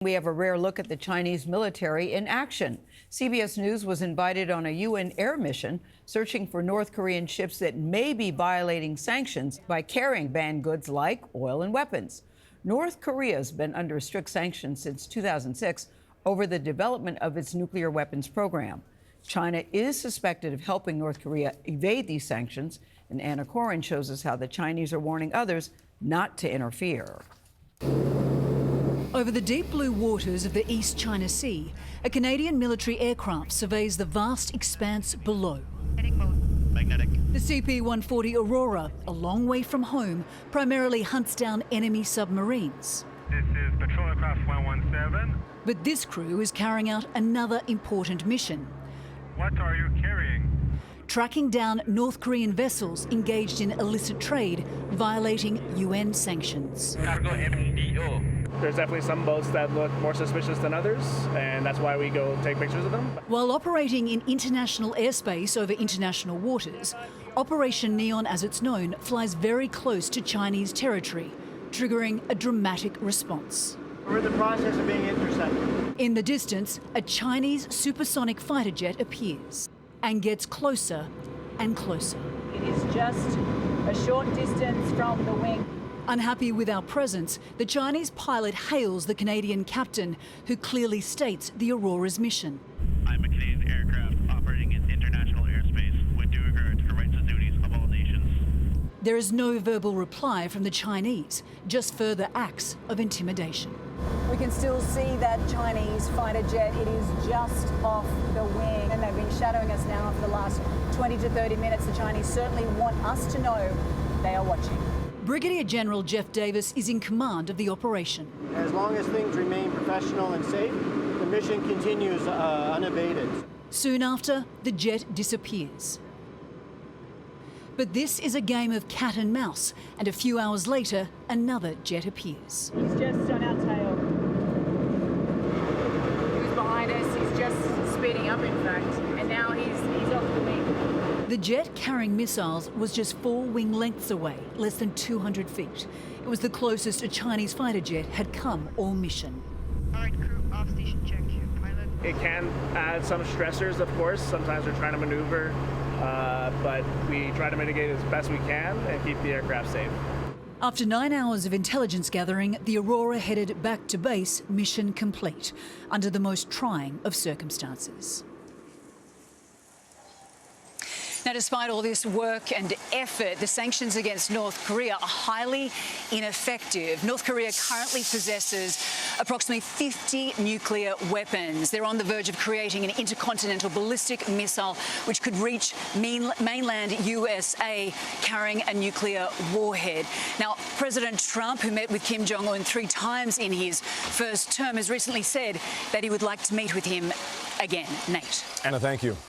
we have a rare look at the Chinese military in action. CBS News was invited on a UN air mission searching for North Korean ships that may be violating sanctions by carrying banned goods like oil and weapons. North Korea has been under strict sanctions since 2006 over the development of its nuclear weapons program. China is suspected of helping North Korea evade these sanctions, and Anna Coren shows us how the Chinese are warning others not to interfere. Over the deep blue waters of the East China Sea, a Canadian military aircraft surveys the vast expanse below. Magnetic. The CP-140 Aurora, a long way from home, primarily hunts down enemy submarines. This is Patrol Aircraft 117. But this crew is carrying out another important mission. What are you carrying? Tracking down North Korean vessels engaged in illicit trade, violating UN sanctions. Cargo MDO. There's definitely some boats that look more suspicious than others, and that's why we go take pictures of them. While operating in international airspace over international waters, Operation Neon, as it's known, flies very close to Chinese territory, triggering a dramatic response. We're in the process of being intercepted. In the distance, a Chinese supersonic fighter jet appears and gets closer and closer. It is just a short distance from the wing. Unhappy with our presence, the Chinese pilot hails the Canadian captain, who clearly states the Aurora's mission. I'm a Canadian aircraft operating in international airspace with due regard to the rights and duties of all nations. There is no verbal reply from the Chinese, just further acts of intimidation. We can still see that Chinese fighter jet. It is just off the wing, and they've been shadowing us now for the last 20 to 30 minutes. The Chinese certainly want us to know they are watching. Brigadier General Jeff Davis is in command of the operation. As long as things remain professional and safe, the mission continues unabated. Soon after, the jet disappears. But this is a game of cat and mouse, and a few hours later, another jet appears. He's just on our tail. He's behind us. He's just speeding up, in fact, and now he's off the wing. The jet carrying missiles was just 4 wing lengths away, less than 200 feet. It was the closest a Chinese fighter jet had come all mission. All right, crew, off station check. Pilot. It can add some stressors, of course. Sometimes we're trying to maneuver, but we try to mitigate as best we can and keep the aircraft safe. After 9 hours of intelligence gathering, the Aurora headed back to base, mission complete, under the most trying of circumstances. Now, despite all this work and effort, the sanctions against North Korea are highly ineffective. North Korea currently possesses approximately 50 nuclear weapons. They're on the verge of creating an intercontinental ballistic missile which could reach mainland USA carrying a nuclear warhead. Now, President Trump, who met with Kim Jong-un 3 times in his first term, has recently said that he would like to meet with him again. Nate. Anna, thank you.